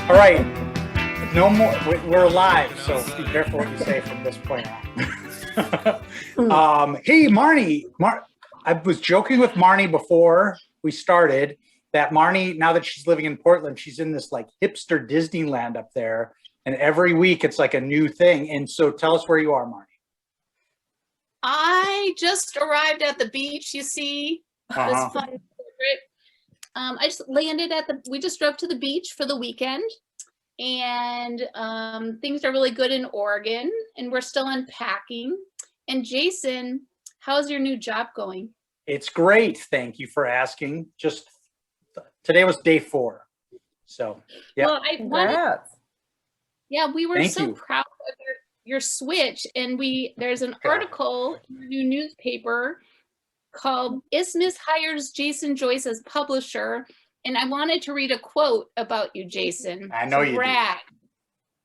All right. No more. We're live, so be careful what you say from this point on. Hey, Marnie. I was joking with Marnie before we started that Marnie, now that she's living in Portland, she's in this like hipster Disneyland up there. And every week it's like a new thing. And so tell us where you are, Marnie. I just arrived at the beach, you see. This fun portrait. I just landed we just drove to the beach for the weekend. And things are really good in Oregon. And we're still unpacking. And Jason, how's your new job going? It's great. Thank you for asking. Just today was day 4. So, yeah. Well, we were so proud of your switch. And there's an article in the new newspaper called Isthmus Hires Jason Joyce as Publisher. And I wanted to read a quote about you, Jason. I know you do.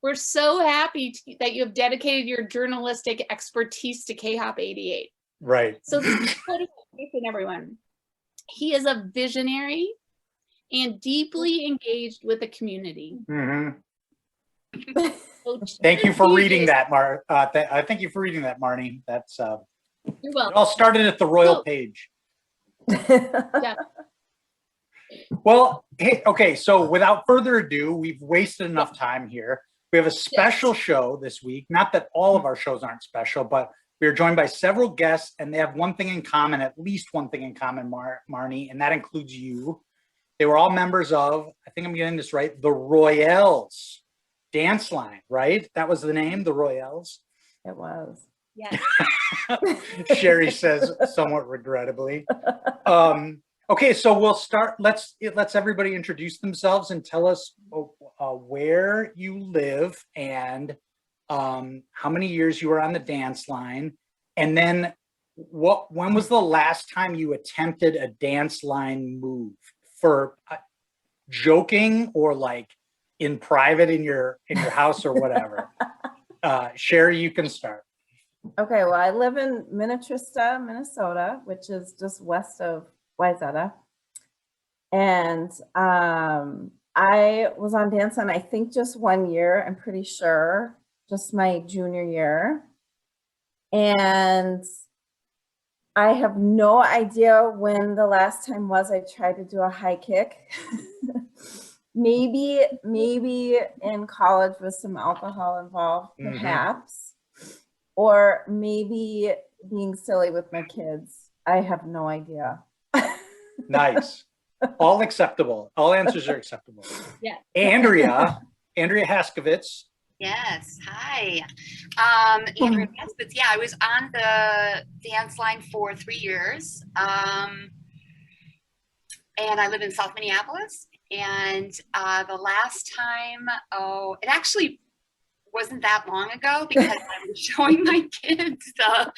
We're so happy that you have dedicated your journalistic expertise to KHOP88. Right. So this is quote about Jason, everyone. He is a visionary and deeply engaged with the community. Mm-hmm. Thank you for reading that, thank you for reading that, Marnie. That's You're welcome. It all started at the Royal page. Yeah. Well, hey, okay, so without further ado, we've wasted enough time here. We have a special show this week. Not that all of our shows aren't special, but we are joined by several guests, and they have one thing in common, at least one thing in common, Marnie, and that includes you. They were all members of, I think I'm getting this right, the Royelles Danceline, right? That was the name, the Royelles? It was. Yes. Sherry says somewhat regrettably. Okay, so we'll start. Let's everybody introduce themselves and tell us where you live and how many years you were on the dance line, and then when was the last time you attempted a dance line move for joking or like in private in your house or whatever? Sherry, you can start. Okay, well, I live in Minnetrista, Minnesota, which is just west of Wayzata. And I was on Danceline, I think just 1 year, I'm pretty sure, just my junior year. And I have no idea when the last time was I tried to do a high kick. maybe in college with some alcohol involved, perhaps. Or maybe being silly with my kids. I have no idea. Nice. All acceptable. All answers are acceptable. Yeah. Andrea Haskovitz. Yes. Hi. Andrea Haskovitz. Yeah, I was on the dance line for 3 years. And I live in South Minneapolis. And the last time, it actually wasn't that long ago because I was showing my kids the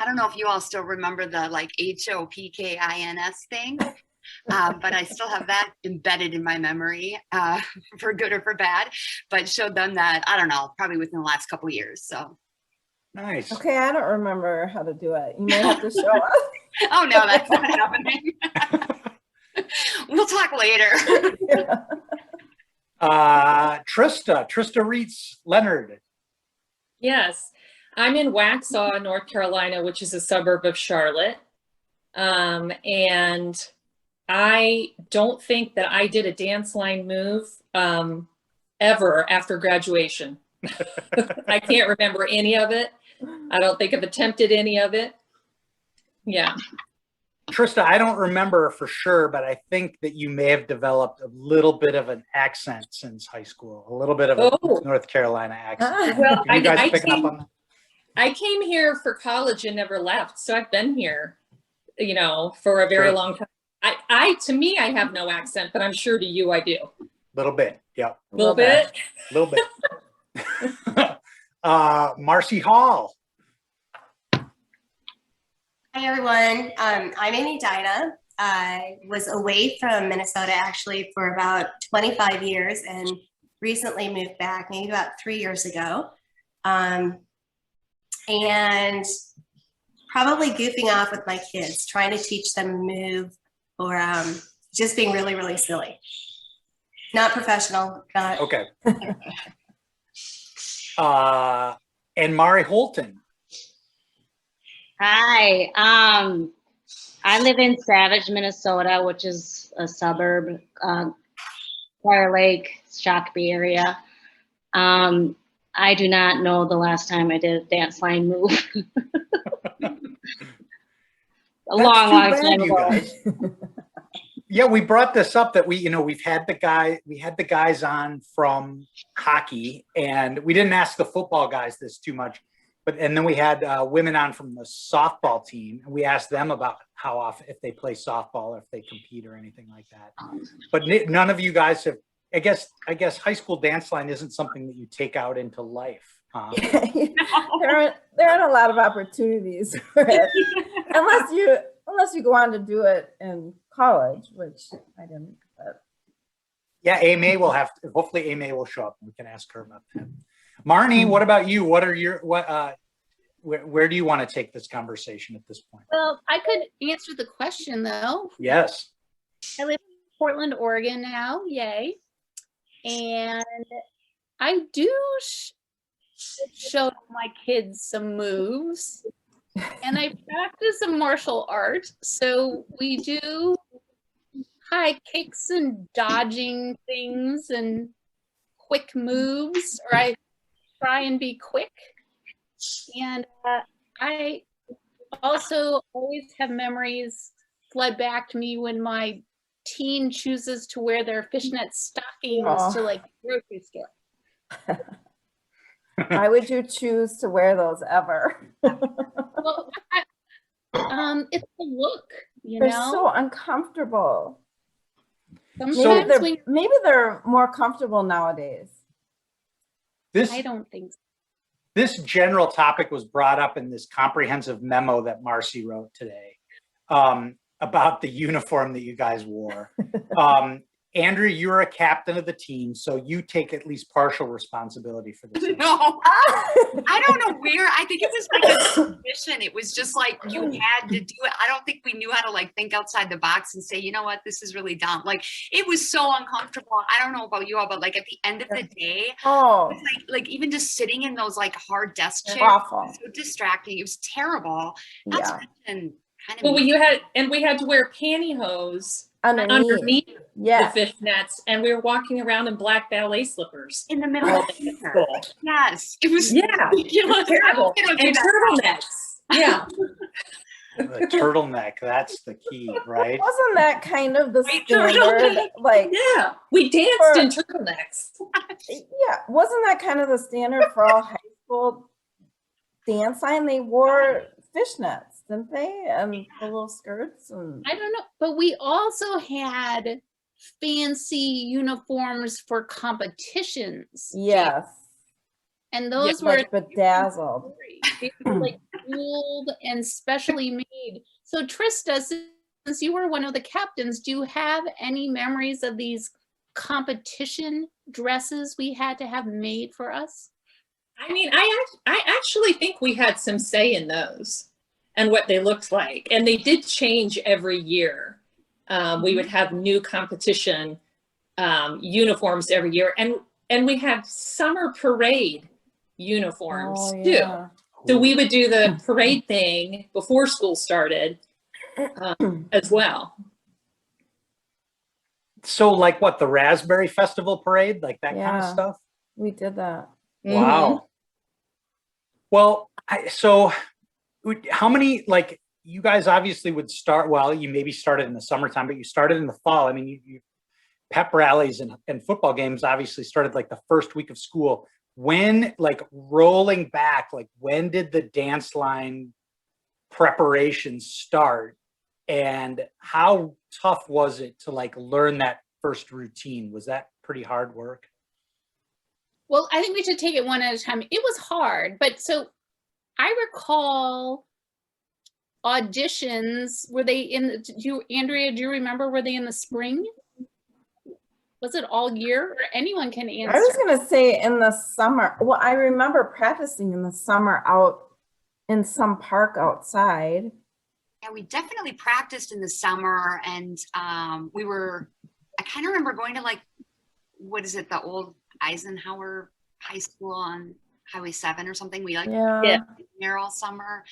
I don't know if you all still remember the like HOPKINS thing, but I still have that embedded in my memory for good or for bad, but showed them that, I don't know, probably within the last couple of years. So. Nice. Okay, I don't remember how to do it. You may have to show us. Oh no, that's not happening. We'll talk later. Trista Reitz Leonard. Yes, I'm in Waxhaw, North Carolina, which is a suburb of Charlotte. And I don't think that I did a dance line move ever after graduation. I can't remember any of it. I don't think I've attempted any of it. Yeah. Trista, I don't remember for sure, but I think that you may have developed a little bit of an accent since high school, a little bit of a North Carolina accent. Well, you guys picking up on that? I came here for college and never left, so I've been here, you know, for a very long time. To me, I have no accent, but I'm sure to you, I do. Little bit, yeah. Little bit. Little bit. Marcy Hall. Hi, everyone. I'm Amy Dinah. I was away from Minnesota actually for about 25 years and recently moved back maybe about 3 years ago. And probably goofing off with my kids, trying to teach them to move or just being really, really silly. Not professional, not. Okay. And Mari Holton. Hi. I live in Savage, Minnesota, which is a suburb, Fire Lake, Shakopee area. I do not know the last time I did a dance line move. A long time ago. Yeah, we brought this up that we've had the guys on from hockey, and we didn't ask the football guys this too much, and then we had women on from the softball team, and we asked them about how often, if they play softball or if they compete or anything like that. But none of you guys have. I guess high school dance line isn't something that you take out into life. There aren't a lot of opportunities for it, unless you go on to do it in college, which I didn't. But. Yeah, hopefully Amy will show up and we can ask her about that. Marnie, what about you? What are your where do you want to take this conversation at this point? Well, I could answer the question though. Yes. I live in Portland, Oregon now, yay. And I do show my kids some moves, and I practice a martial art. So we do high kicks and dodging things and quick moves, or I try and be quick. And I also always have memories flood back to me when my teen chooses to wear their fishnet stockings to like grocery store. Why would you choose to wear those ever? Well, it's the look, They're so uncomfortable. Sometimes Maybe they're more comfortable nowadays. I don't think so. This general topic was brought up in this comprehensive memo that Marcy wrote today. About the uniform that you guys wore. Andrea, you're a captain of the team, so you take at least partial responsibility for this. No, I don't know where. I think it was like a tradition. It was just like you had to do it. I don't think we knew how to like think outside the box and say, you know what, this is really dumb. Like it was so uncomfortable. I don't know about you all, but like at the end of the day, it was like even just sitting in those like hard desk chairs, awful. So distracting. It was terrible. Not to mention, kind of Well, we had to wear pantyhose underneath the fishnets, and we were walking around in black ballet slippers in the middle of the school. Yes, it was terrible. And turtlenecks. Yeah. The turtleneck, that's the key, right? Wasn't that kind of the standard? Like, yeah, we danced in turtlenecks. Yeah, wasn't that kind of the standard for all high school dance line? They wore fishnets, didn't they? And the little skirts. And I don't know, but we also had fancy uniforms for competitions. Yes. And those were were bedazzled. They were like jeweled and specially made. So Trista, since you were one of the captains, do you have any memories of these competition dresses we had to have made for us? I mean, I actually think we had some say in those and what they looked like. And they did change every year. We would have new competition uniforms every year. And we had summer parade uniforms too. So we would do the parade thing before school started as well. So like what, the Raspberry Festival parade, like that kind of stuff? We did that. Wow. Well, so how many, like you guys obviously would start, well, you maybe started in the summertime, but you started in the fall. I mean, you pep rallies and football games obviously started like the first week of school. When, like rolling back, like when did the dance line preparations start? And how tough was it to like learn that first routine? Was that pretty hard work? Well, I think we should take it one at a time. It was hard, but so I recall auditions. Were they in Andrea, do you remember, were they in the spring? Was it all year? Or anyone can answer. I was going to say in the summer. Well, I remember practicing in the summer out in some park outside. yeah, we definitely practiced in the summer, and I kind of remember going to like, what is it, the old Eisenhower High School on Highway 7 or something. We like Yeah. there all summer,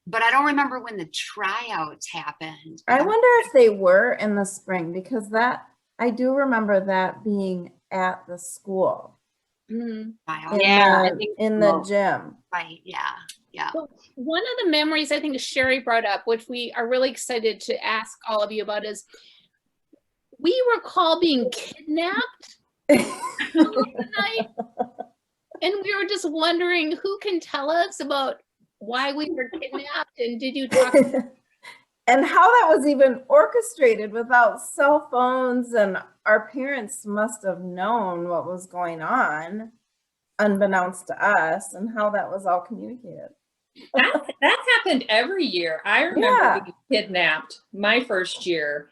but I don't remember when the tryouts happened. I wonder if they were in the spring, because I do remember that being at the school Mhm. Tryouts. Yeah, I think in the so. gym. Right. Yeah. Yeah. Well, one of the memories I think Sherry brought up, which we are really excited to ask all of you about, is we recall being kidnapped tonight, and we were just wondering who can tell us about why we were kidnapped, and did you talk? And how that was even orchestrated without cell phones, and our parents must have known what was going on unbeknownst to us, and how that was all communicated. That happened every year. I remember Yeah. being kidnapped my first year.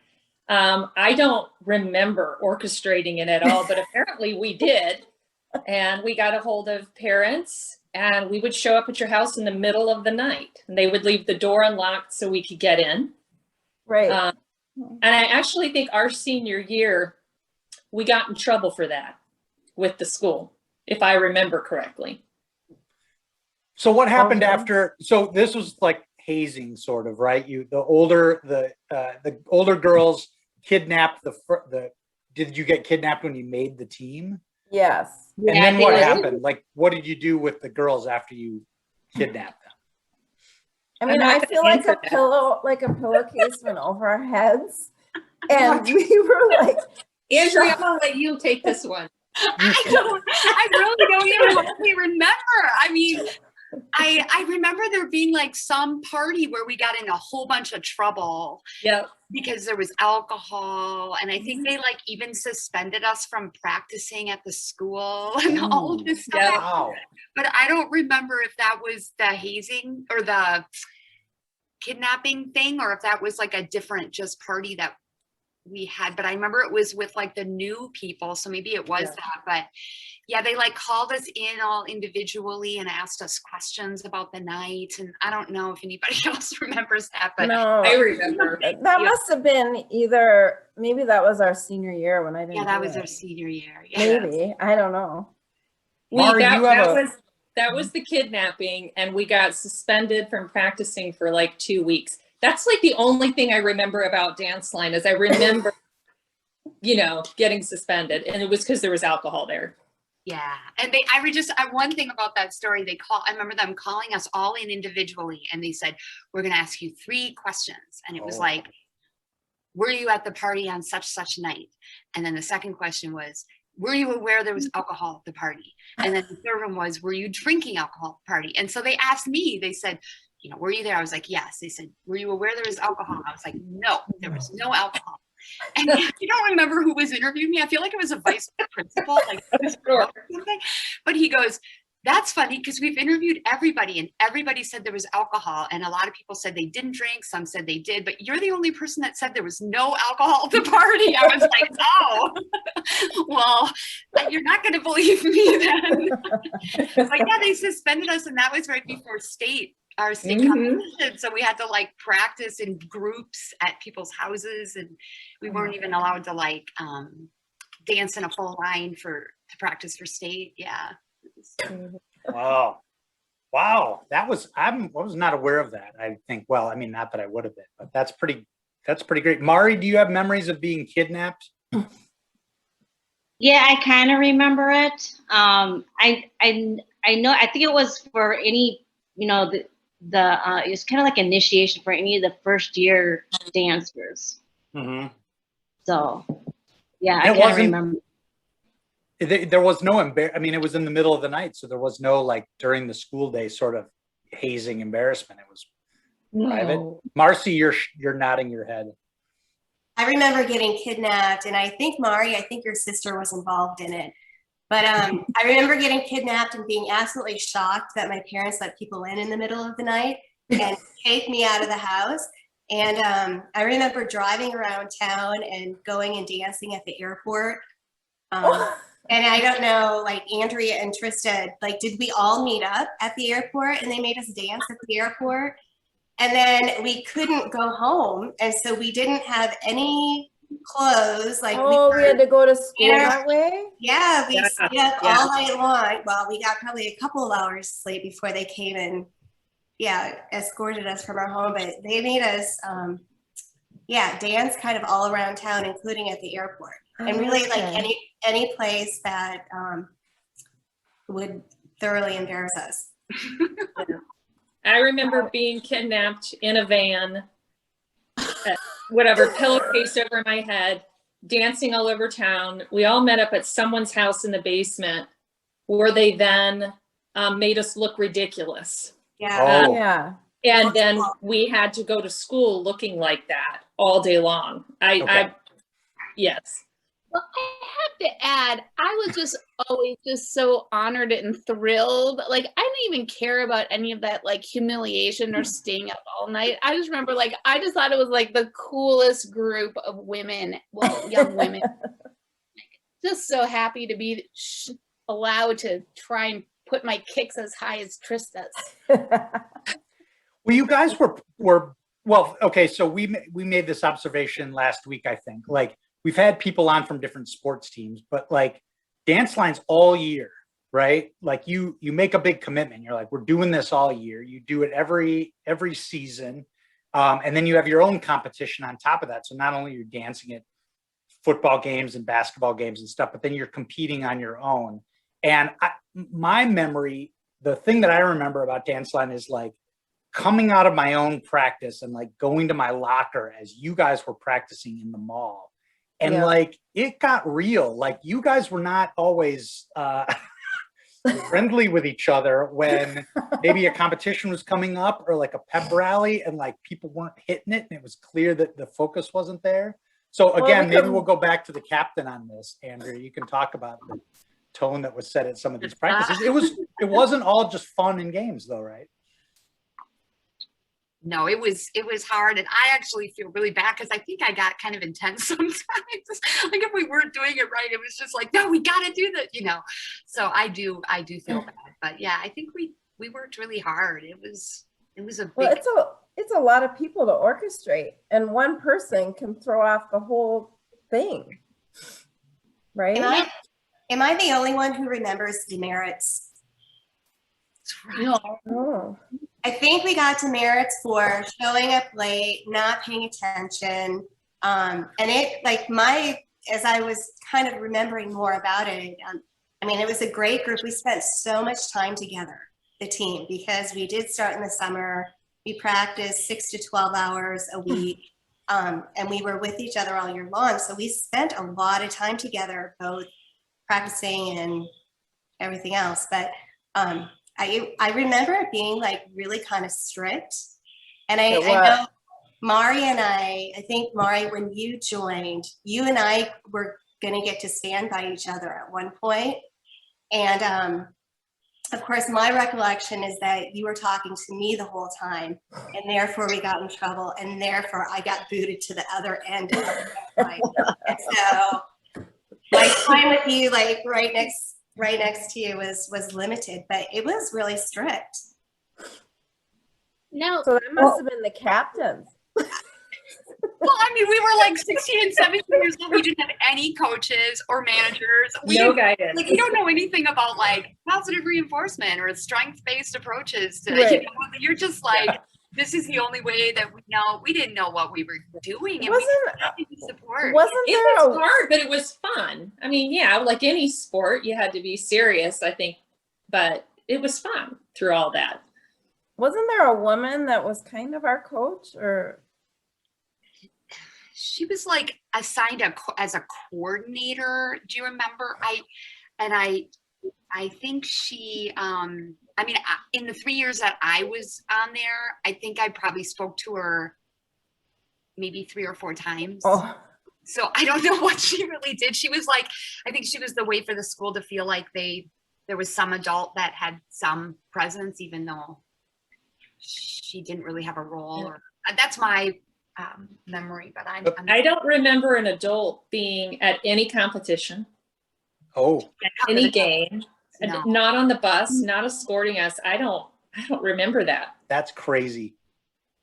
I don't remember orchestrating it at all, but apparently we did. And we got a hold of parents, and we would show up at your house in the middle of the night, and they would leave the door unlocked so we could get in. Right. And I actually think our senior year, we got in trouble for that with the school, if I remember correctly. So what happened Okay. after? So this was like hazing, sort of, right? The older girls kidnapped Did you get kidnapped when you made the team? Yes. Yeah, And I then think what it was- happened? Like, what did you do with the girls after you kidnapped them? I mean, not I gonna feel like answer a that. pillowcase went over our heads, and we were like, Andrea, I'm gonna let you take this one. I really don't even hardly remember. I mean, I remember there being like some party where we got in a whole bunch of trouble Yep. because there was alcohol, and I think they like even suspended us from practicing at the school and all of this stuff. Yeah. Wow. But I don't remember if that was the hazing or the kidnapping thing, or if that was like a different just party that we had. But I remember it was with like the new people, so maybe it was Yeah. that. But yeah, they like called us in all individually and asked us questions about the night, and I don't know if anybody else remembers that, but no, I remember. that Yeah. must have been maybe that was our senior year when I didn't yeah, that do was it. our senior year. Yeah. Maybe, I don't know. Mari, That was the kidnapping, and we got suspended from practicing for like 2 weeks. That's like the only thing I remember about Danceline is I remember, getting suspended, and it was because there was alcohol there. Yeah, and one thing about that story, I remember them calling us all in individually, and they said, we're going to ask you 3 questions. And it was like, were you at the party on such night? And then the second question was, were you aware there was alcohol at the party? And then the third one was, were you drinking alcohol at the party? And so they asked me, they said, were you there? I was like, yes. They said, were you aware there was alcohol? I was like, no, there was no alcohol. And you don't remember who was interviewing me? I feel like it was a vice principal, like or something. But he goes, that's funny because we've interviewed everybody, and everybody said there was alcohol, and a lot of people said they didn't drink, some said they did, but you're the only person that said there was no alcohol at the party. I was like, oh, well, you're not going to believe me then. But yeah, they suspended us, and that was right before our state competition. So we had to like practice in groups at people's houses, and we weren't even allowed to like dance in a full line to practice for state. Yeah. Wow. I was not aware of that. I think, well, I mean, not that I would have been, but that's pretty great. Mari, do you have memories of being kidnapped? Yeah, I kind of remember it. I know. I think it was for any, it was kind of like initiation for any of the first year dancers. Mm-hmm. So, yeah, I It kind of remember. There was no I mean, it was in the middle of the night, so there was no like during the school day sort of hazing embarrassment. It was private. Marcy, you're nodding your head. I remember getting kidnapped, and I think Mari, I think your sister was involved in it. But I remember getting kidnapped and being absolutely shocked that my parents let people in the middle of the night and take me out of the house. And I remember driving around town and going and dancing at the airport. And I don't know, like Andrea and Trista, like, did we all meet up at the airport and they made us dance at the airport? And then we couldn't go home. And so we didn't have any clothes. Like we had to go to school that way? Yeah, we Yeah, stayed up yeah. all night long. Well, we got probably a couple of hours sleep before they came and escorted us from our home. But they made us dance kind of all around town, including at the airport. And really like any place that would thoroughly embarrass us. I remember being kidnapped in a van, whatever, pillowcase over my head, dancing all over town. We all met up at someone's house in the basement where they then made us look ridiculous. Yeah. Yeah. And then we had to go to school looking like that all day long. Yes. Well, I have to add, I was just always just so honored and thrilled. Like, I didn't even care about any of that, like, humiliation or staying up all night. I just remember, like, I just thought it was, like, the coolest group of women, well, young women. Just so happy to be allowed to try and put my kicks as high as Trista's. Well, you guys were well, okay, so we made this observation last week, I think. Like, we've had people on from different sports teams, but like Danceline's all year, right? Like you make a big commitment. You're like, we're doing this all year. You do it every season. And then you have your own competition on top of that. So not only you're dancing at football games and basketball games and stuff, but then you're competing on your own. And my memory, the thing that I remember about Danceline is like coming out of my own practice and like going to my locker as you guys were practicing in the mall. And like, it got real. Like, you guys were not always friendly with each other when maybe a competition was coming up or like a pep rally and like people weren't hitting it and it was clear that the focus wasn't there. So again, maybe we'll go back to the captain on this, Andrea. You can talk about the tone that was set at some of these practices. It wasn't all just fun and games though, right? No, it was hard, and I actually feel really bad because I think I got kind of intense sometimes. Like if we weren't doing it right, it was just like, no, we got to do that, you know. So I do feel bad, but yeah, I think we worked really hard. It was a big. Well, it's a lot of people to orchestrate, and one person can throw off the whole thing, right? Am I the only one who remembers demerits? No. Oh. I think we got demerits for showing up late, not paying attention. And it, like as I was kind of remembering more about it, I mean, it was a great group. We spent so much time together, the team, because we did start in the summer. We practiced 6 to 12 hours a week. And we were with each other all year long. So we spent a lot of time together, both practicing and everything else. But I remember it being like really kind of strict. And I know Mari and I think Mari, when you joined, you and I were going to get to stand by each other at one point. And of course, my recollection is that you were talking to me the whole time, and therefore we got in trouble, and therefore I got booted to the other end of the fight. And so my time with you, like right next to you was limited, but it was really strict. No. So that must have been the captains. Well, I mean, we were like 16 and 17 years old. We didn't have any coaches or managers. No guidance. Like, you don't know anything about like positive reinforcement or strength-based approaches to, Right. you know, you're just like, this is the only way that we know. We didn't know what we were doing. And Wasn't support. It there was hard, but it was fun. I mean, yeah, like any sport, you had to be serious, I think, but it was fun through all that. wasn't there a woman that was kind of our coach, or? She was like assigned as a coordinator. Do you remember? I think she, I mean, in the 3 years that I was on there, I think I probably spoke to her maybe 3 or 4 times. Oh. So I don't know what she really did. She was like, I think she was the way for the school to feel like there was some adult that had some presence, even though she didn't really have a role. Or, that's my memory, but I don't remember an adult being at any competition, any game, No. not on the bus, not escorting us. I don't remember that. That's crazy.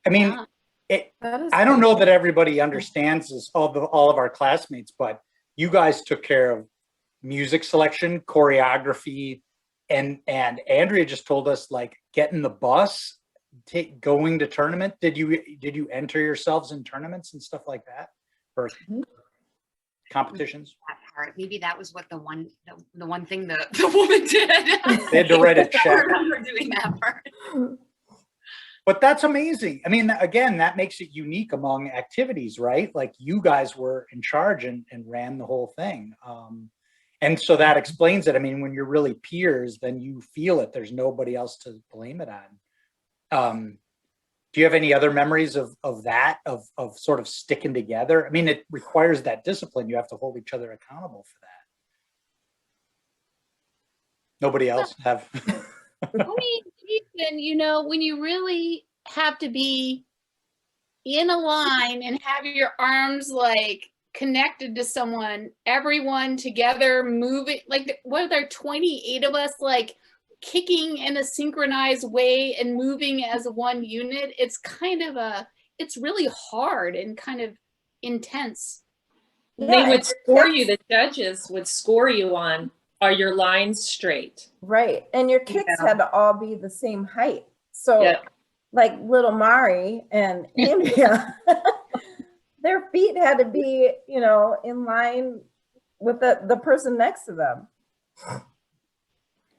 I mean, Yeah. I don't know that everybody understands this, all of our classmates, but you guys took care of music selection, choreography, and Andrea just told us, like, getting the bus, going to tournament. Did you enter yourselves in tournaments and stuff like that, or competitions? That part. Maybe that was what the one thing the woman did. They had to write a check. I remember doing that part. But that's amazing. I mean, again, that makes it unique among activities, right? Like, you guys were in charge and ran the whole thing. And so that explains it. I mean, when you're really peers, then you feel it. There's nobody else to blame it on. Do you have any other memories of that, of sort of sticking together? I mean, it requires that discipline. You have to hold each other accountable for that. Nobody else have? I mean, Ethan, you know, when you really have to be in a line and have your arms like connected to someone, everyone together moving, like, what are there, 28 of us, like kicking in a synchronized way and moving as one unit? It's kind of it's really hard and kind of intense. They would score you, the judges would score you on, are your lines straight? Right. And your kicks had to all be the same height. So like little Mari and Andrea, their feet had to be, you know, in line with the person next to them.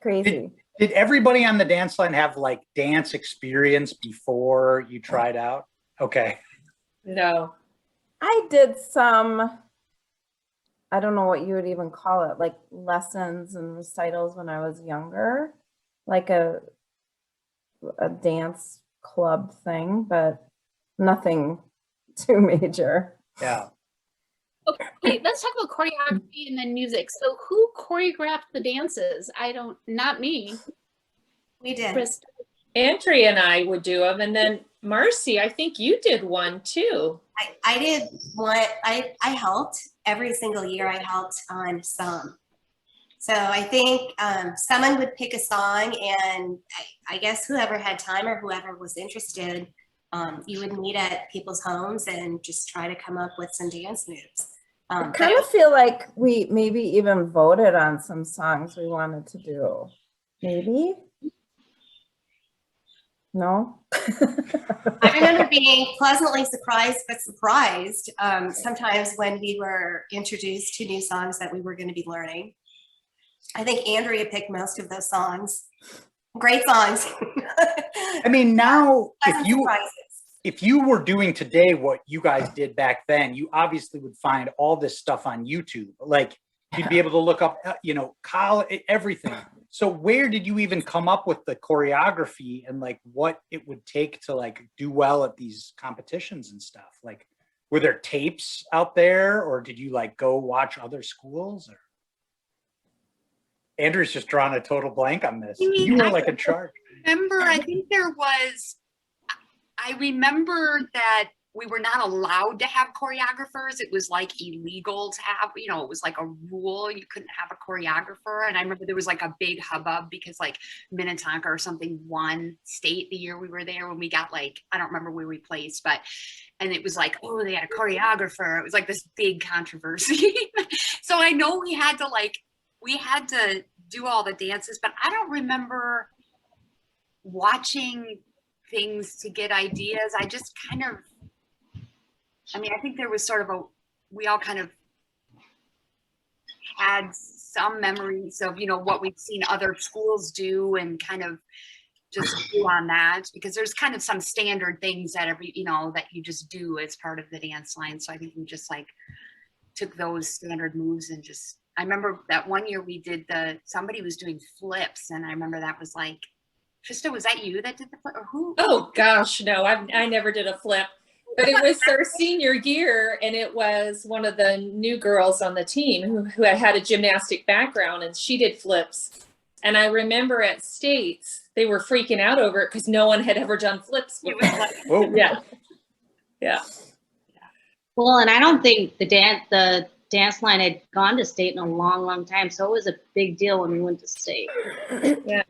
Crazy. Did everybody on the dance line have like dance experience before you tried out? Okay. No. I did some, I don't know what you would even call it, like lessons and recitals when I was younger, like a dance club thing, but nothing too major. Yeah. Okay, let's talk about choreography and then music. So who choreographed the dances? Not me. We did. Krista. Andrea and I would do them, and then Marcy, I think you did one too. I did one. I helped every single year. I helped on some. So I think someone would pick a song, and I guess whoever had time or whoever was interested, you would meet at people's homes and just try to come up with some dance moves. I kind of feel like we maybe even voted on some songs we wanted to do. Maybe? No? I remember being pleasantly surprised, but surprised sometimes when we were introduced to new songs that we were going to be learning. I think Andrea picked most of those songs. Great songs. I mean, now, Pleasant surprises. if you were doing today what you guys did back then, you obviously would find all this stuff on YouTube. Like, you'd be able to look up, you know, everything. So where did you even come up with the choreography and like what it would take to like do well at these competitions and stuff? Like, were there tapes out there, or did you like go watch other schools? Or Andrew's just drawn a total blank on this. You were like in charge. I think there was, I remember that we were not allowed to have choreographers. It was like illegal to have, you know, it was like a rule. You couldn't have a choreographer. And I remember there was like a big hubbub because like Minnetonka or something won state the year we were there, when we got like, I don't remember where we placed, but, and it was like, oh, they had a choreographer. It was like this big controversy. So I know we had to do all the dances, but I don't remember watching things to get ideas. I just kind of, I mean, I think there was sort of we all kind of had some memories of, you know, what we've seen other schools do and kind of just do on that, because there's kind of some standard things that that you just do as part of the dance line. So I think we just like took those standard moves and just, I remember that one year we did somebody was doing flips, and I remember that was like, Trista, was that you that did the flip, or who? Oh gosh, no, I never did a flip. But it was our senior year, and it was one of the new girls on the team who had a gymnastic background, and she did flips. And I remember at States, they were freaking out over it because no one had ever done flips before. Yeah. Well, and I don't think the dance line had gone to state in a long, long time. So it was a big deal when we went to state. Yeah.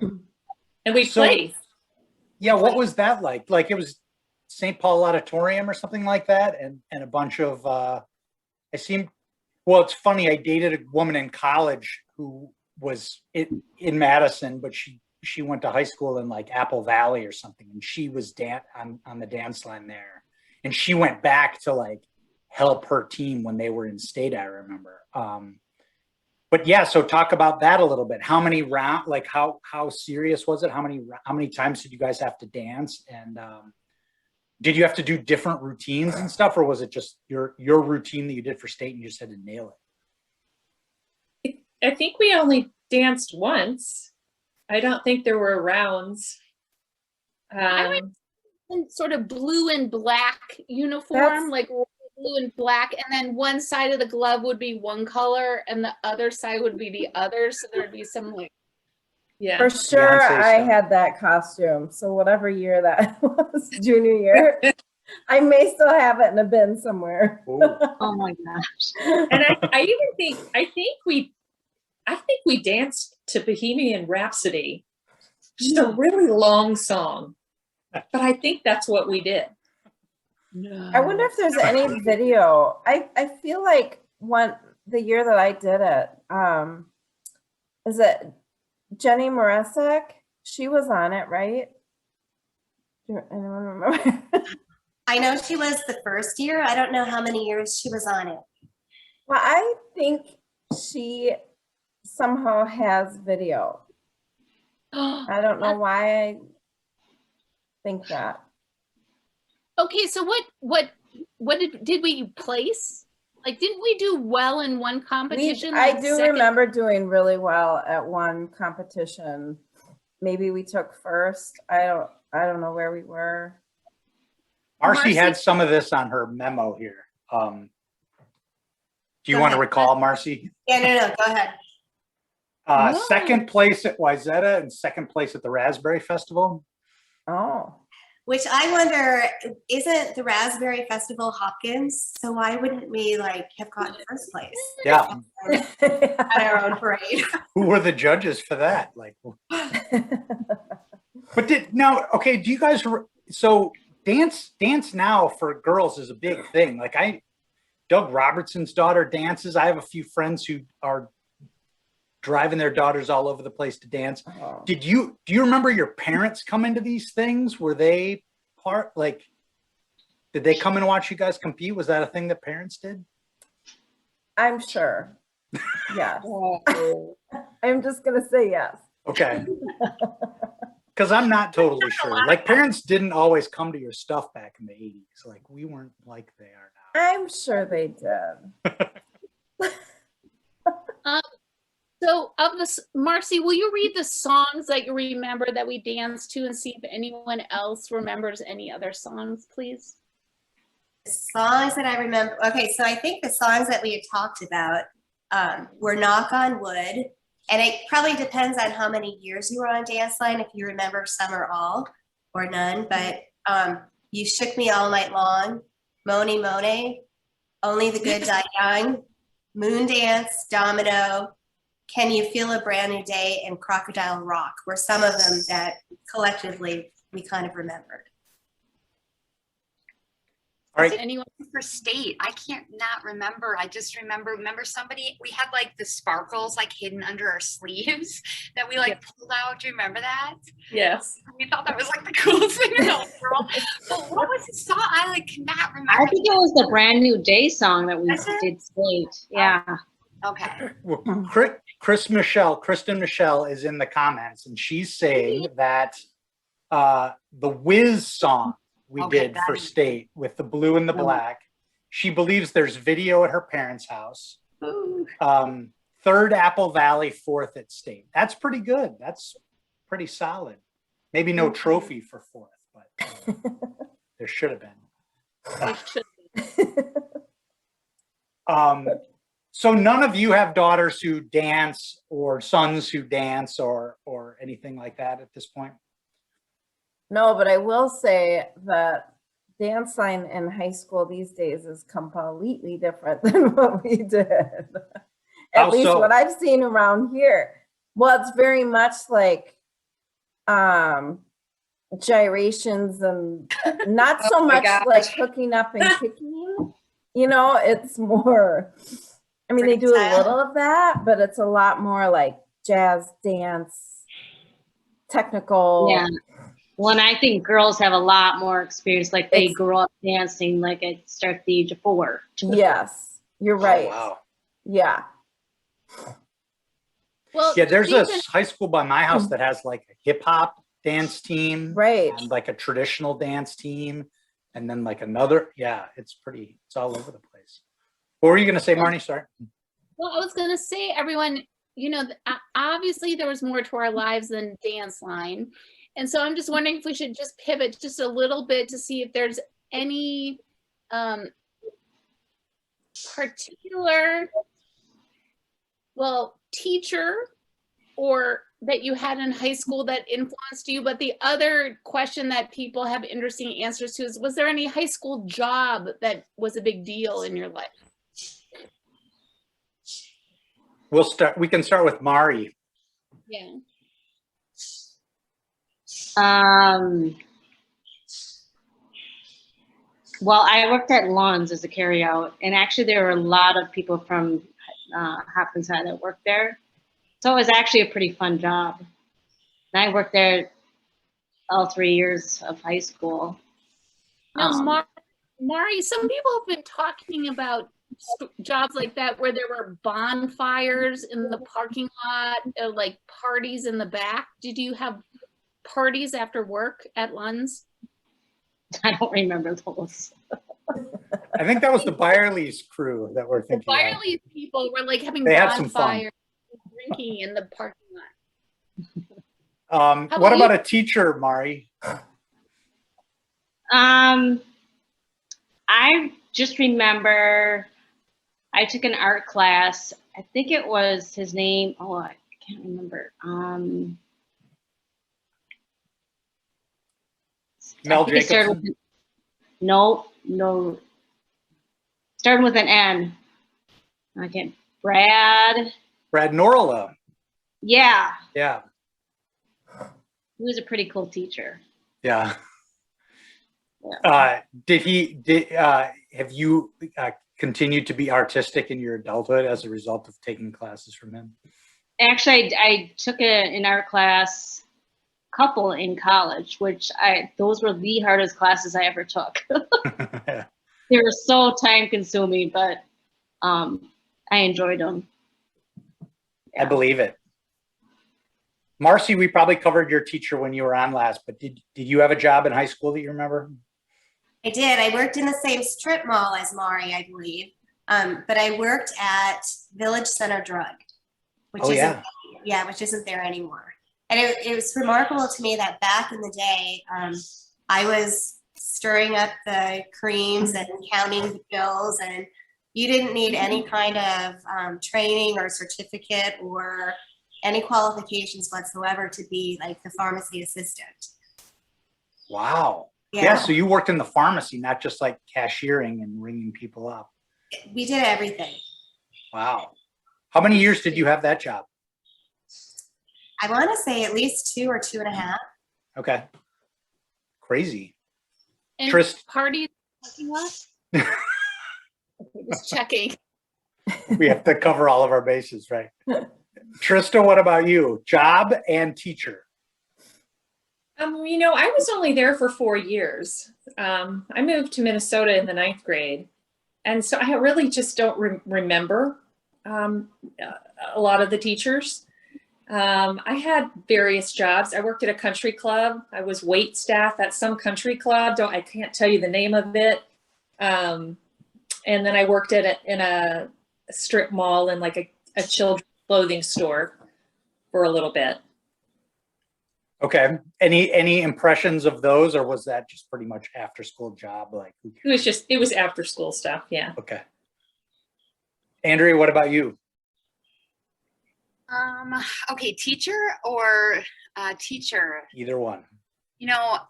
And we played. Yeah, what was that like? Like, it was St. Paul Auditorium or something like that, and a bunch of well, it's funny, I dated a woman in college who was in Madison, but she went to high school in like Apple Valley or something, and she was on the dance line there, and she went back to like help her team when they were in state, I remember. But yeah, so talk about that a little bit. How many like how serious was it? How many times did you guys have to dance? And did you have to do different routines and stuff, or was it just your routine that you did for state and you just had to nail it? I think we only danced once. I don't think there were rounds. I went in sort of blue and black uniform, like blue and black, and then one side of the glove would be one color and the other side would be the other, so there'd be some like, yeah, For sure, Beyonce I stuff. had that costume. So whatever year that was, junior year, I may still have it in a bin somewhere. Ooh. Oh my gosh. and I think we danced to Bohemian Rhapsody, just a really long song, but I think that's what we did. I wonder if there's any video. I feel like the year that I did it, is it Jenny Moresek? She was on it, right? Do anyone remember? I know she was the first year. I don't know how many years she was on it. Well, I think she somehow has video. I don't know why I think that. okay, so what did we place? Like, didn't we do well in one competition? I like do second? remember doing really well at one competition. Maybe we took first. I don't know where we were. Marcy had Marcy- some of this on her memo here. Do you Go want to ahead. recall, Marcy? Yeah, no, go ahead. No. Second place at Wayzata and second place at the Raspberry Festival. Oh. Which I wonder, isn't the Raspberry Festival Hopkins? So why wouldn't we like have gotten first place Yeah. at our own parade? Who were the judges for that? Like, but okay, do you guys, so dance now for girls is a big thing. Like Doug Robertson's daughter dances. I have a few friends who are driving their daughters all over the place to dance. Oh. Do you remember your parents come into these things? Were they did they come and watch you guys compete? Was that a thing that parents did? I'm sure. Yes. Oh. I'm just gonna say yes. Okay. Because I'm not totally sure. Like parents didn't always come to your stuff back in the 80s. Like we weren't like they are now. I'm sure they did. So of this, Marcy, will you read the songs that you remember that we danced to and see if anyone else remembers any other songs, please? Songs that I remember. Okay, so I think the songs that we had talked about were Knock on Wood. And it probably depends on how many years you were on Danceline, if you remember some or all or none. But You Shook Me All Night Long, Moni Mone, Only the Good Die Young, Moon Dance, Domino, Can You Feel a Brand New Day, and Crocodile Rock were some of them that collectively we kind of remembered. All right. Anyone? For state, I can't not remember. I just remember somebody, we had like the sparkles like hidden under our sleeves that we like pulled out. Do you remember that? Yes. We thought that was like the coolest thing in the whole world. But what was the song? I like cannot remember. I think it was the Brand New Day song that we Is it? did state. Yeah. Okay. Well, Kristen Michelle is in the comments, and she's saying that the Whiz song we Okay, did that for is- state with the blue and the black, she believes there's video at her parents' house. Third Apple Valley, fourth at state. That's pretty good. That's pretty solid. Maybe no trophy for fourth, but there should have been. They should be. So none of you have daughters who dance or sons who dance or anything like that at this point? No, but I will say that Danceline in high school these days is completely different than what we did. How At least so? what I've seen around here. Well, it's very much like gyrations and not so Oh my much gosh. like hooking up and kicking. You know, it's more, I mean, they do a Freestyle. little of that, but it's a lot more like jazz, dance, technical. Yeah. Well, and I think girls have a lot more experience. Like they Ex- grow up dancing like at start the age of 4. Yes, you're right. Oh, wow. Yeah. Well, Yeah, there's a speaking- high school by my house that has like a hip hop dance team, Right. and like a traditional dance team, and then like another. Yeah, it's all over the place. What were you gonna say, Marnie? Sorry. Well, I was gonna say, everyone, you know, obviously there was more to our lives than Danceline, and so I'm just wondering if we should just pivot just a little bit to see if there's any particular, well, teacher or that you had in high school that influenced you. But the other question that people have interesting answers to is, was there any high school job that was a big deal in your life? We can start with Mari. Yeah. Well, I worked at Lawns as a carryout, and actually there were a lot of people from Hopkins High that worked there. So it was actually a pretty fun job. And I worked there all 3 years of high school. Now, Mari, some people have been talking about jobs like that where there were bonfires in the parking lot, like parties in the back. Did you have parties after work at Lund's? I don't remember those. I think that was the Byerly's crew that we're The thinking of. Byerly people were like having They had some fun. bonfires, drinking in the parking lot. How What about about a teacher, Mari? I just remember I took an art class. I think it was his name. Oh, I can't remember. Mel I think it started Jacobson? with- no. Starting with an N. I can't. Brad. Norrella. Yeah, Yeah. he was a pretty cool teacher. Yeah. Yeah. Have you continued to be artistic in your adulthood as a result of taking classes from him? Actually, I took an art class couple in college, which those were the hardest classes I ever took. They were so time consuming, but I enjoyed them. I believe it. Marcy, we probably covered your teacher when you were on last, but did you have a job in high school that you remember? I did. I worked in the same strip mall as Mari, I believe. But I worked at Village Center Drug, which isn't there anymore. And it was remarkable to me that back in the day, I was stirring up the creams and counting the bills, and you didn't need any kind of training or certificate or any qualifications whatsoever to be like the pharmacy assistant. Wow. Yeah. So you worked in the pharmacy, not just like cashiering and ringing people up. We did everything. Wow. How many years did you have that job? I want to say at least 2 or 2.5. Okay. Crazy. And Trist- parties parking lot? Okay, just checking. We have to cover all of our bases, right? Trista, what about you? Job and teacher. I was only there for 4 years. I moved to Minnesota in the 9th grade. And so I really just don't remember a lot of the teachers. I had various jobs. I worked at a country club. I was wait staff at some country club. I can't tell you the name of it. And then I worked in a strip mall in like a children's clothing store for a little bit. Okay. Any impressions of those, or was that just pretty much after school job? Like It was after school stuff. Yeah. Okay. Andrea, what about you? Okay, teacher or teacher? Either one.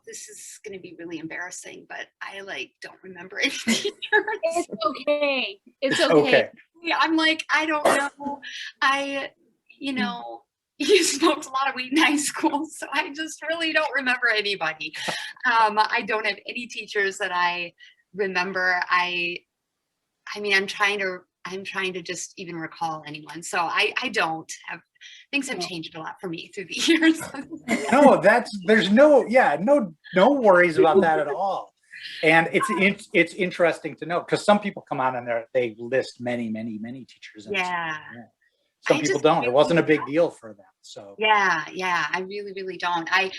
This is going to be really embarrassing, but I don't remember any teachers. It's okay. It's okay. Okay. I'm like, I don't know. you smoked a lot of weed in high school, so I just really don't remember anybody. I don't have any teachers that I remember. I mean, I'm trying to just even recall anyone. So I don't have, things have changed a lot for me through the years. No, there's no worries about that at all. And it's interesting to know, because some people come on and they list many teachers. And Yeah. some people don't. It wasn't a big deal for them. So yeah, I really don't. And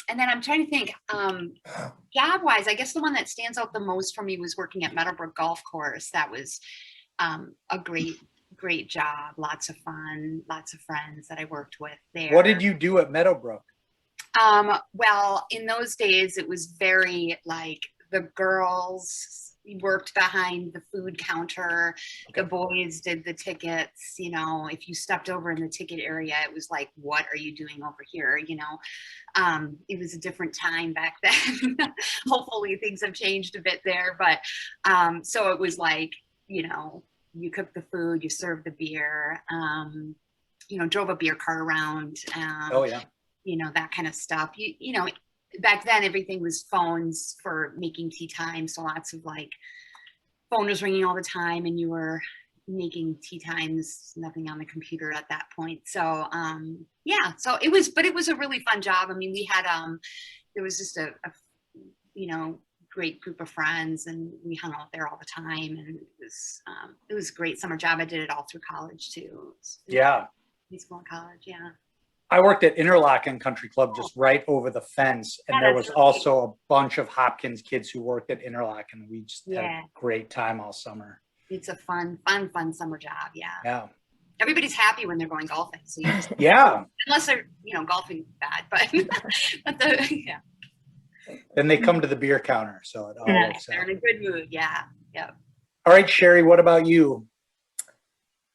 then I'm trying to think, job wise, I guess the one that stands out the most for me was working at Meadowbrook Golf Course. That was a great job, lots of fun, lots of friends that I worked with there. what did you do at Meadowbrook? Well, in those days, it was very like the girls worked behind the food counter. Okay. The boys did the tickets. You know, if you stepped over in the ticket area, it was like, what are you doing over here? You know, it was a different time back then. Hopefully things have changed a bit there. But so it was like, you know, you cooked the food, you served the beer, you know, drove a beer cart around. Oh yeah. You know, that kind of stuff. You know, back then everything was phones for making tea time. So lots of like, phone was ringing all the time and you were making tea times, nothing on the computer at that point. So yeah, so it was a really fun job. I mean, we had, there was just a you know, great group of friends and we hung out there all the time. And it was a great summer job. I did it all through college too. Yeah. High school and college, yeah. I worked at Interlochen Country Club just right over the fence. And there was also a bunch of Hopkins kids who worked at Interlochen. We just had a great time all summer. It's a fun summer job. Yeah. Yeah. Everybody's happy when they're going golfing. So you just, Yeah. unless they're, you know, golfing bad, but, yeah. Then they come to the beer counter. So it all works They're out. in a good mood. Yeah. Yeah. All right, Sherry, what about you?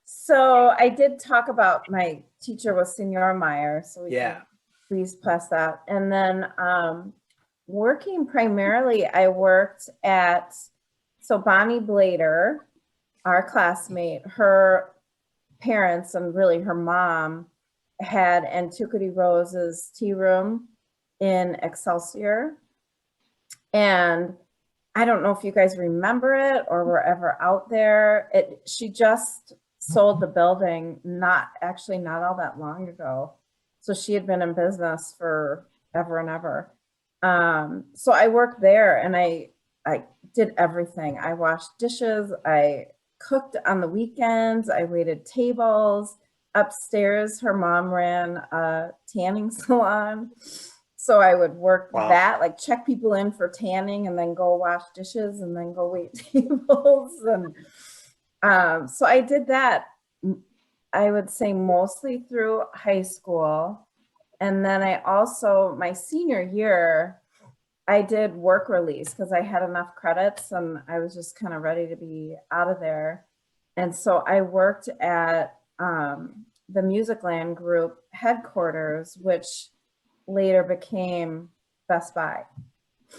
So I did talk about my teacher was Senora Meyer, so we can please pass that. And then working primarily, I worked at, so Bonnie Blader, our classmate, her parents and really her mom had Antiquity Rose's tea room in Excelsior. And I don't know if you guys remember it or were ever out there. She just sold the building not all that long ago. So she had been in business for ever and ever. So I worked there and I did everything. I washed dishes, I cooked on the weekends, I waited tables. Upstairs, her mom ran a tanning salon. So I would work that, like check people in for tanning and then go wash dishes and then go wait tables. And so I did that, I would say mostly through high school. And then I also, my senior year, I did work release because I had enough credits and I was just kind of ready to be out of there. And so I worked at the Musicland Group headquarters, which later became Best Buy.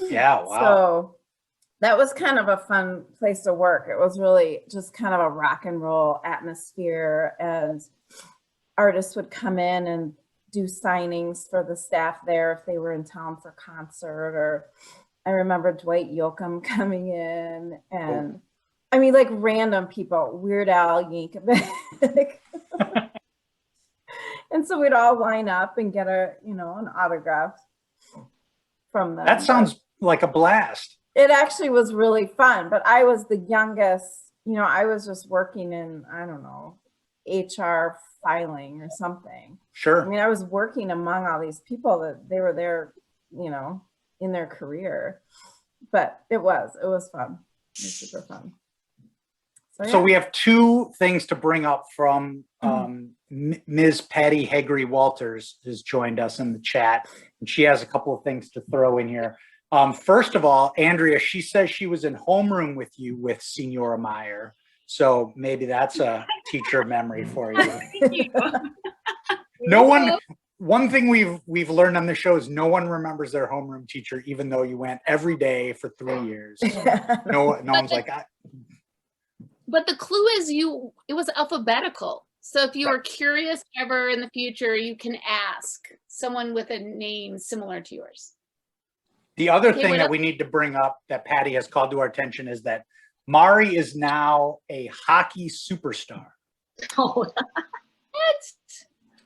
Yeah, wow. So that was kind of a fun place to work. It was really just kind of a rock and roll atmosphere, and artists would come in and do signings for the staff there if they were in town for concert. Or I remember Dwight Yoakam coming in, and I mean, like random people, Weird Al Yankovic. And so we'd all line up and get an autograph from them. That sounds like a blast. It actually was really fun, but I was the youngest, I was just working in, I don't know, HR filing or something. Sure. I mean, I was working among all these people that they were there, in their career, but it was fun. It was super fun. So we have two things to bring up from Ms. Patty Hegry Walters has joined us in the chat, and she has a couple of things to throw in here. First of all, Andrea, she says she was in homeroom with you with Senora Meyer. So maybe that's a teacher memory for you. Thank you. One thing we've learned on the show is no one remembers their homeroom teacher, even though you went every day for 3 years. No one's like, But the clue is it was alphabetical. So if you are curious ever in the future, you can ask someone with a name similar to yours. The other Okay, thing what that else? we need to bring up that Patty has called to our attention is that Mari is now a hockey superstar. Oh, What?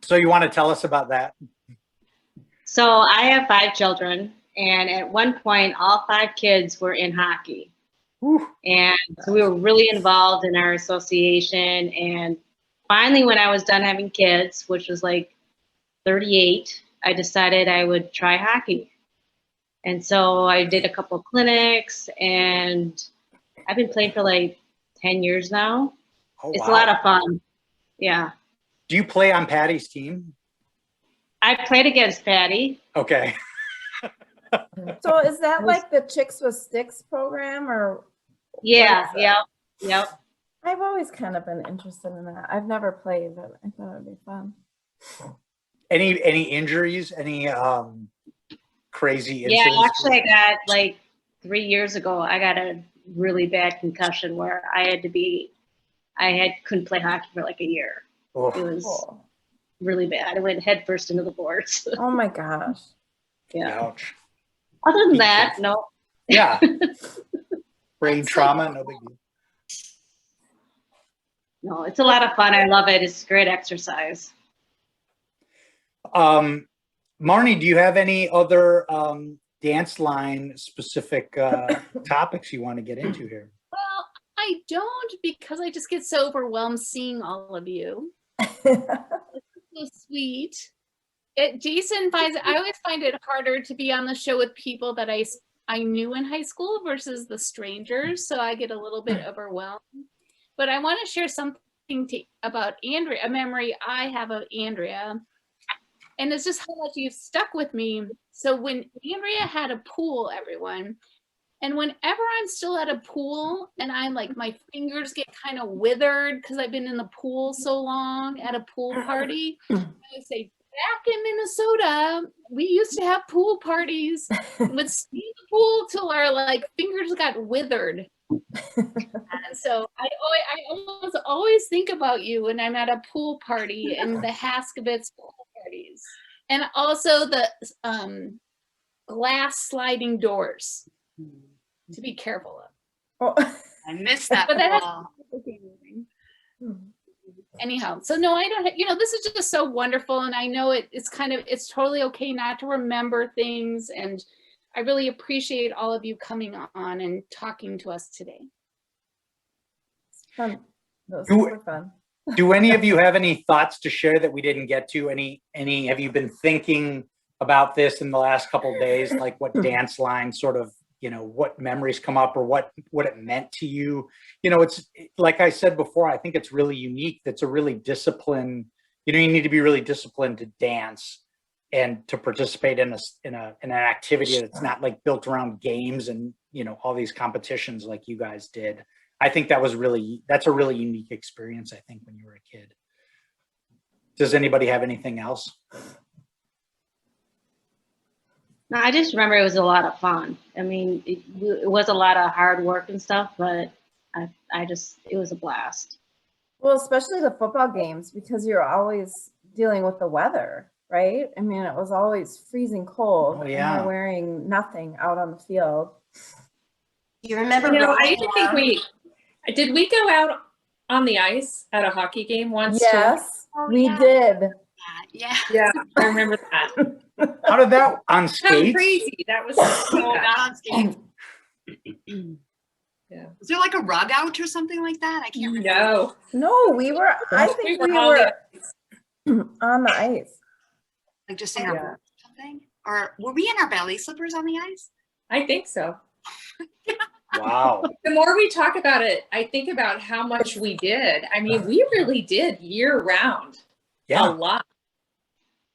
So you want to tell us about that? so I have 5 children, and at one point, all 5 kids were in hockey. Whew. And so we were really involved in our association. And finally, when I was done having kids, which was like 38, I decided I would try hockey. And so I did a couple of clinics, and I've been playing for like 10 years now. Oh, It's wow. a lot of fun. Yeah. Do you play on Patty's team? I played against Patty. Okay. So is that like the Chicks with Sticks program, or? Yeah. What is that? Yep. I've always kind of been interested in that. I've never played, but I thought it would be fun. Any injuries? Any crazy Yeah, incidents? actually, I got like 3 years ago, I got a really bad concussion where couldn't play hockey for like a year. Oh, It was Oh, really bad. I went head first into the boards. oh my gosh. Yeah. ouch. Other than that, no. Yeah. Brain trauma, no big deal. No, it's a lot of fun. I love it. It's great exercise. Marnie, do you have any other Danceline specific topics you want to get into here? Well, I don't, because I just get so overwhelmed seeing all of you. So sweet. Jason finds, I always find it harder to be on the show with people that I knew in high school versus the strangers. So I get a little bit overwhelmed. But I want to share something about Andrea, a memory I have of Andrea. And it's just how much you've stuck with me. So when Andrea had a pool, everyone, and whenever I'm still at a pool and I'm like, my fingers get kind of withered because I've been in the pool so long at a pool party, I would say, back in Minnesota, we used to have pool parties. Would stay in the pool till our like fingers got withered. And so I almost always think about you when I'm at a pool party and the Haskevitz pool parties, and also the glass sliding doors to be careful of. Oh. I missed that. But that has ball. anyhow, so no, I don't, this is just so wonderful. And I know it's totally okay not to remember things. And I really appreciate all of you coming on and talking to us today. Fun. That was super fun. Do any of you have any thoughts to share that we didn't get to? Have you been thinking about this in the last couple of days? Like what Danceline sort of, what memories come up or what it meant to you? It's like I said before, I think it's really unique. That's a really disciplined, you need to be really disciplined to dance and to participate in an activity that's not like built around games and, all these competitions like you guys did. I think that's a really unique experience, I think, when you were a kid. Does anybody have anything else? No, I just remember it was a lot of fun. I mean, it was a lot of hard work and stuff, but it was a blast. Well, especially the football games, because you're always dealing with the weather, right? I mean, it was always freezing cold. Oh, yeah. And you're wearing nothing out on the field. You remember? I used to think did we go out on the ice at a hockey game once? Yes, Oh, we yeah. did. Yeah. Yeah, I remember that. How did that on How skates? crazy. That was No, not on skates. Yeah. Was there like a rug out or something like that? I can't remember. No. No, I think we on were the on the ice. Like just in our Yeah. or something? Or were we in our ballet slippers on the ice? I think so. Wow. The more we talk about it, I think about how much we did. I mean, we really did year round. A Yeah. lot.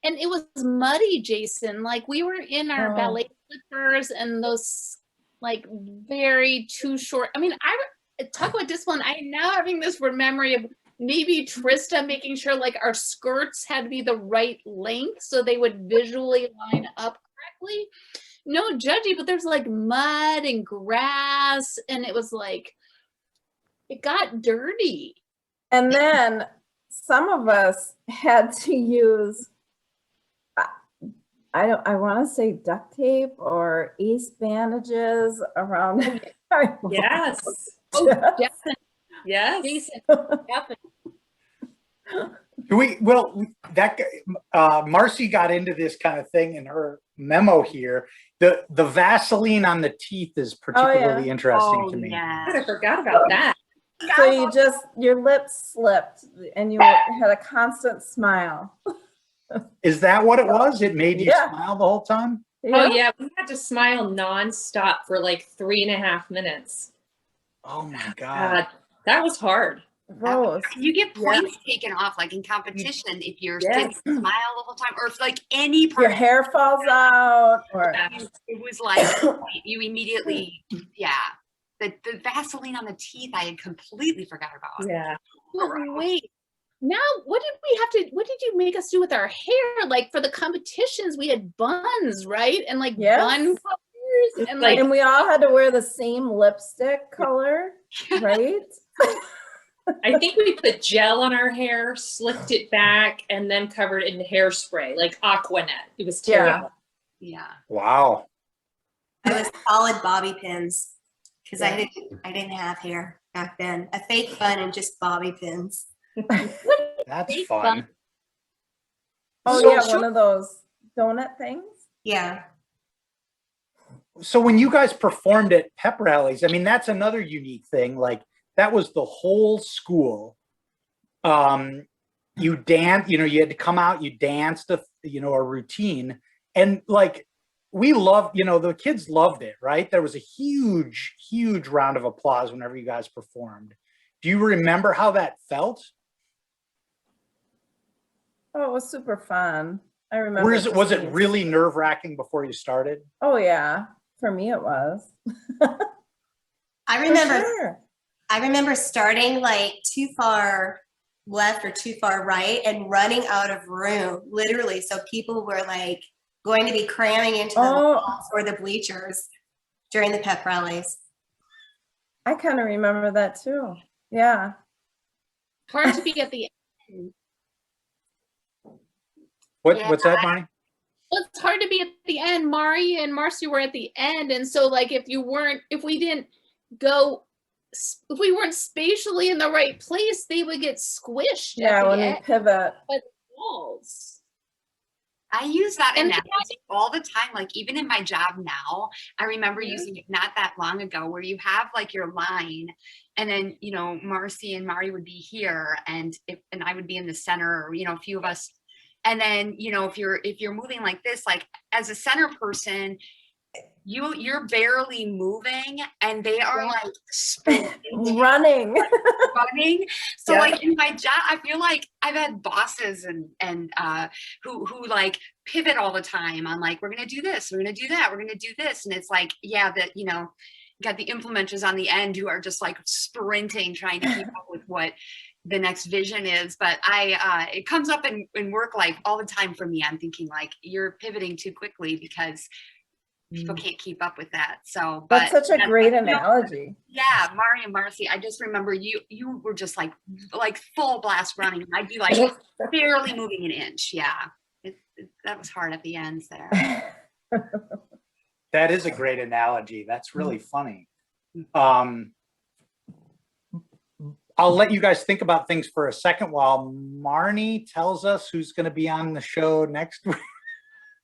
And it was muddy, Jason. Like we were in our Oh. ballet slippers and those like very too short. I mean, I talk about discipline. I'm now having this memory of maybe Trista making sure like our skirts had to be the right length so they would visually line up correctly. No judgy, but there's like mud and grass, and it was like it got dirty. And then some of us had to use, I want to say duct tape or ace bandages around. our Yes. Oh, definitely, Yes. Jason, definitely. Marcy got into this kind of thing in her memo here. The Vaseline on the teeth is particularly interesting Oh, to me. yeah. I forgot about that. So your lips slipped and you had a constant smile. Is that what it was? It made you Yeah. smile the whole time? Oh yeah, we had to smile nonstop for like 3.5 minutes. Oh my God. That was hard. Gross. You get points taken off, like in competition, if you're didn't Yes. smile the whole time, or if like any Your part hair falls out or it was like you immediately, yeah. The Vaseline on the teeth, I had completely forgot about. Yeah. But wait, now what did you make us do with our hair? Like for the competitions, we had buns, right? And like Yes. bun colors and like and we all had to wear the same lipstick color, right? I think we put gel on our hair, slicked it back, and then covered it in hairspray, like Aquanet. It was terrible. Yeah. Wow. I was solid bobby pins because I didn't have hair back then. A fake bun and just bobby pins. That's Fake fun. bun. Oh So- yeah, one of those donut things. Yeah. So when you guys performed at pep rallies, I mean, that's another unique thing. Like that was the whole school. You dance, you had to come out, you danced, a routine. And like, we loved, the kids loved it, right? There was a huge, huge round of applause whenever you guys performed. Do you remember how that felt? Oh, it was super fun. I remember. Was it really nerve-wracking before you started? Oh yeah, for me it was. I remember Sure. I remember starting like too far left or too far right and running out of room, literally. So people were like going to be cramming into the walls or the bleachers during the pep rallies. I kind of remember that too. Yeah. hard to be at the end. What's that, Bonnie? Well, it's hard to be at the end. Mari and Marcy were at the end, and so like if we weren't spatially in the right place, they would get squished. Yeah, at when the we end pivot. by the walls. I use that And analogy all the time. Like even in my job now, I remember using it not that long ago, where you have like your line, and then Marcy and Mari would be here, and I would be in the center, or a few of us. And then if you're moving like this, like as a center person, you're barely moving, and they are like sprinting, Running. running. So Yeah. like in my job, I feel like I've had bosses and who like pivot all the time on like, we're gonna do this, we're gonna do that, we're gonna do this, and it's like, yeah, that got the implementers on the end who are just like sprinting, trying to keep up with what the next vision is. But it comes up in work life all the time for me. I'm thinking like, you're pivoting too quickly because people can't keep up with that. So That's such a great analogy. Yeah, Mari and Marcy, I just remember you were just like full blast running. I'd be like barely moving an inch. Yeah, that was hard at the ends there. That is a great analogy. That's really funny. I'll let you guys think about things for a second while Marnie tells us who's going to be on the show next week.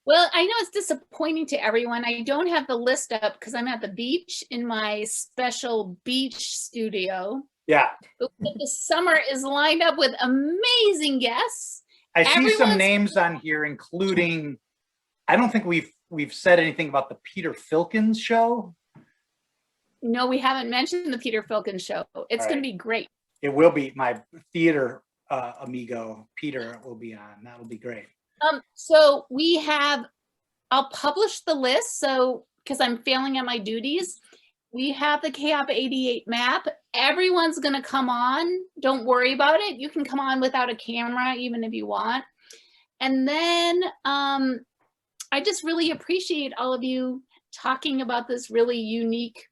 Well, I know it's disappointing to everyone. I don't have the list up because I'm at the beach in my special beach studio. Yeah. But the summer is lined up with amazing guests. I see some Everyone's- names on here, including, I don't think we've said anything about the Peter Filkins show. No, we haven't mentioned the Peter Filkins show. It's going right. to be great. It will be. My theater amigo Peter will be on. That'll be great. So I'll publish the list. So, because I'm failing at my duties, we have the KHOP88 map. Everyone's going to come on. Don't worry about it. You can come on without a camera, even if you want. And then I just really appreciate all of you talking about this really unique,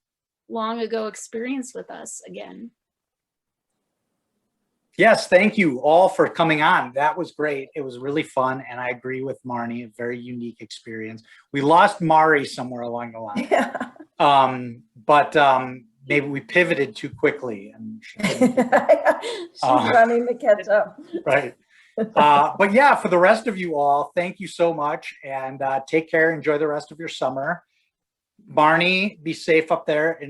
long ago experience with us again. Yes, thank you all for coming on. That was great. It was really fun. And I agree with Marnie, a very unique experience. We lost Mari somewhere along the line. Yeah. Maybe we pivoted too quickly and she She's couldn't- running to catch up. right. But yeah, for the rest of you all, thank you so much and take care. Enjoy the rest of your summer. Marnie, be safe up there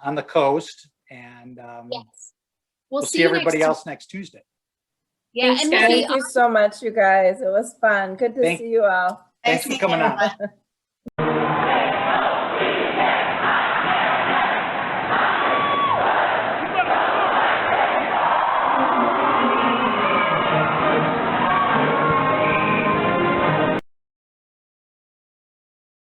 on the coast. And Yes. we'll see everybody else next Tuesday. Yeah, Thanks, and guys. we'll be Thank you so much, you guys. It was fun. Good to Thank- see you all. Thanks for coming on. everyone.